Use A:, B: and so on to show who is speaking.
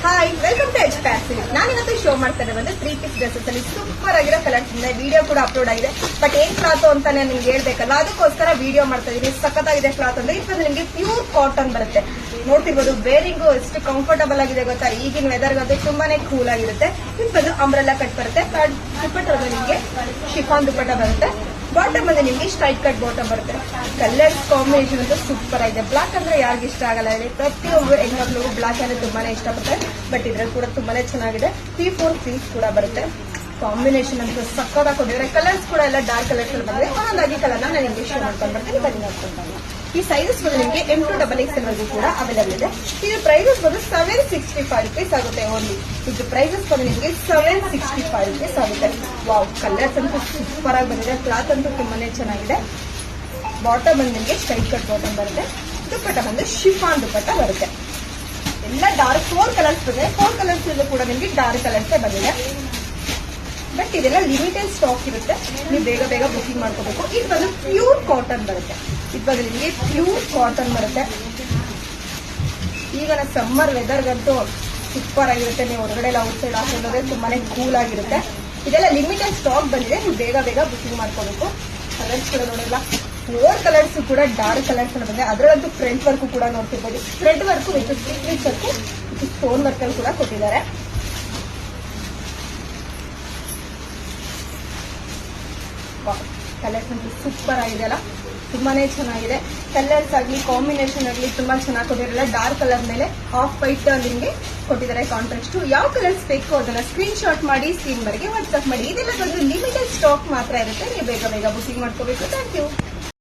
A: Hi, welcome to H fancy. ನಾನಿವತ್ತು show ಮಾಡ್ತಾನೆ ಬಂದು 3 ಪೀಸ್ ಡ್ರೆಸಸ್ ಅಲ್ಲಿ ಸೂಪರ್ ಆಗಿರೋ ಕಲರ್ಸ್ ಇದೆ. ವಿಡಿಯೋ ಕೂಡ ಅಪ್ಲೋಡ್ ಆಗಿದೆ. ಬಟ್ ಏನ್ ಕ್ಲಾತ್ ಅಂತ ನಿಮ್ಗೆ ಹೇಳ್ಬೇಕಲ್ಲ, ಅದಕ್ಕೋಸ್ಕರ ವಿಡಿಯೋ ಮಾಡ್ತಾ ಇದೀನಿ. ಸಖತ್ತಾಗಿದೆ ಕ್ಲಾತ್ ಅಂದ್ರೆ ಇದು ನಿಮ್ಗೆ ಪ್ಯೂರ್ ಕಾಟನ್ ಬರುತ್ತೆ. ನೋಡ್ತಿರ್ಬೋದು, ಬೇರಿಂಗು ಎಷ್ಟು ಕಂಫರ್ಟಬಲ್ ಆಗಿದೆ ಗೊತ್ತಾ. ಈಗಿನ ವೆದರ್ ಗಂತೂ ತುಂಬಾನೇ ಕೂಲ್ ಆಗಿರುತ್ತೆ. ಇದು ಅಂಬ್ರೆಲ್ಲಾ ಕಟ್ ಬರುತ್ತೆ. ದುಪ್ಪಟ್ಟ ನಿಮ್ಗೆ ಶಿಫಾನ್ ದುಪ್ಪಟ್ಟ ಬರುತ್ತೆ. ಬಾಟಮ್ ಅಂದ್ರೆ ನಿಮ್ಗೆ ಸ್ಟ್ರೈಟ್ ಕಟ್ ಬಾಟಮ್ ಬರುತ್ತೆ. ಕಲರ್ಸ್ ಕಾಂಬಿನೇಷನ್ ಅಂತೂ ಸೂಪರ್ ಆಗಿದೆ. ಬ್ಲಾಕ್ ಅಂದ್ರೆ ಯಾರಿಗ ಇಷ್ಟ ಆಗಲ್ಲ ಹೇಳಿ, ಪ್ರತಿಯೊಬ್ಬರು ಹೆಣ್ಮಕ್ಳಿಗೂ ಬ್ಲಾಕ್ ಅಂದ್ರೆ ತುಂಬಾನೇ ಇಷ್ಟಪಡ್ತಾರೆ. ಬಟ್ ಇದ್ರಲ್ಲಿ ಕೂಡ ತುಂಬಾನೇ ಚೆನ್ನಾಗಿದೆ. 3-4 ಪೀಸ್ ಕೂಡ ಬರುತ್ತೆ. ಕಾಂಬಿನೇಷನ್ ಅಂತೂ ಸಕ್ಕತ್ತಾಗಿ ಕೊಟ್ಟಿದ್ದಾರೆ. ಕಲರ್ಸ್ ಕೂಡ ಎಲ್ಲ ಡಾರ್ಕ್ ಕಲರ್ಸ್ ಅಲ್ಲಿ ಬಂದಿದೆ. ಒಂದೊಂದಾಗಿ ಕಲರ್ ನಾನು ನಿಮ್ಗೆ ಶೋ ಮಾಡ್ಕೊಂಡು ಬರ್ತೀನಿ, ಬನ್ನಿ ನೋಡ್ಕೊಂಡು. ಈ ಸೈಜಸ್ ಬಂದು ನಿಮಗೆ M2XXL ವರೆಗೂ ಕೂಡ ಅವೈಲೇಬಲ್ ಇದೆ. ಇದು ಪ್ರೈಸಸ್ ಬಂದು 765 rupees ಆಗುತ್ತೆ. ಓನ್ಲಿ ಇದು ಪ್ರೈಸಸ್ ಬಂದು ನಿಮಗೆ 765 rupees ಆಗುತ್ತೆ. ವಾವ್, ಕಲರ್ಸ್ ಅಂತೂ ಸೂಪರ್ ಆಗಿ ಬಂದಿದೆ. ಕ್ಲಾತ್ ಅಂತೂ ತುಂಬಾನೇ ಚೆನ್ನಾಗಿದೆ. ಬಾಟಮ್ ಬಂದು ನಿಮಗೆ ಸ್ಟ್ರೈಟ್ ಕಟ್ ಬಾಟಮ್ ಬರುತ್ತೆ. ದುಪ್ಪಟ್ಟ ಬಂದು ಶಿಫಾನ್ ದುಪ್ಪಟ್ಟ ಬರುತ್ತೆ. ಎಲ್ಲ ಡಾರ್ಕ್ 4 ಕಲರ್ಸ್ ಬಂದಿದೆ. 4 ಕಲರ್ಸ್ ಕೂಡ ನಿಮಗೆ ಡಾರ್ಕ್ ಕಲರ್ಸೇ ಬಂದಿದೆ. ಬಟ್ ಇದೆಲ್ಲ ಲಿಮಿಟೆಡ್ ಸ್ಟಾಕ್ ಇರುತ್ತೆ. ನೀವು ಬೇಗ ಬೇಗ ಬುಕಿಂಗ್ ಮಾಡ್ಕೋಬೇಕು. ಇದು ಬಂದು ಪ್ಯೂರ್ ಕಾಟನ್ ಬರುತ್ತೆ. ಇದು ಬಂದು ನಿಮಗೆ ಪ್ಯೂರ್ ಕಾಟನ್ ಬರುತ್ತೆ. ಈಗ ಸಮ್ಮರ್ ವೆದರ್ಗಂತೂ ಸೂಪರ್ ಆಗಿರುತ್ತೆ. ನೀವು ಹೊರಗಡೆ ಎಲ್ಲ ಔಟ್ ಸೈಡ್ ಹಾಕೊಂಡ್ರೆ ತುಂಬಾನೇ ಕೂಲ್ ಆಗಿರುತ್ತೆ. ಇದೆಲ್ಲ ಲಿಮಿಟೆಡ್ ಸ್ಟಾಕ್ ಬಂದಿದೆ. ನೀವು ಬೇಗ ಬೇಗ ಬುಕಿಂಗ್ ಮಾಡ್ಕೋಬೇಕು. ಕಲರ್ಸ್ ಕೂಡ ನೋಡಿಲ್ಲ, 4 ಕಲರ್ಸ್ ಕೂಡ ಡಾರ್ಕ್ ಕಲರ್ಸ್ ಬಂದಿದೆ. ಅದರಲ್ಲಂತೂ ಫ್ರಂಟ್ ವರ್ಕ್ ಕೂಡ ನೋಡ್ತಿರ್ಬೋದು. Front work with stitch work with stone work ಅಲ್ಲಿ ಕೂಡ ಕೊಟ್ಟಿದ್ದಾರೆ. ಕಲರ್ಸ್ ಅಂತೂ ಸೂಪರ್ ಆಗಿದೆ ಅಲ್ಲ, ತುಂಬಾನೇ ಚೆನ್ನಾಗಿದೆ. ಕಲರ್ಸ್ ಆಗಲಿ ಕಾಂಬಿನೇಷನ್ ಆಗಲಿ ತುಂಬಾ ಚೆನ್ನಾಗಿ ಕೊಟ್ಟಿರಲ್ಲ. ಡಾರ್ಕ್ ಕಲರ್ ಮೇಲೆ ಹಾಫ್ ವೈಟ್ ನಿಮಗೆ ಕೊಟ್ಟಿದ್ದಾರೆ ಕಾಂಟ್ರಾಸ್ಟ್. ಯಾವ ಕಲರ್ಸ್ ಬೇಕು ಅದನ್ನ ಸ್ಕ್ರೀನ್ ಶಾಟ್ ಮಾಡಿ ಸ್ಕ್ರೀನ್ ವರೆಗೆ ವಾಟ್ಸ್ಆಪ್ ಮಾಡಿ. ಇದೆಲ್ಲ ಬಂದು ಲಿಮಿಟೆಡ್ ಸ್ಟಾಕ್ ಮಾತ್ರ ಇರುತ್ತೆ. ನೀವು ಬೇಗ ಬೇಗ ಬುಕಿಂಗ್ ಮಾಡ್ಕೋಬೇಕು. Thank you.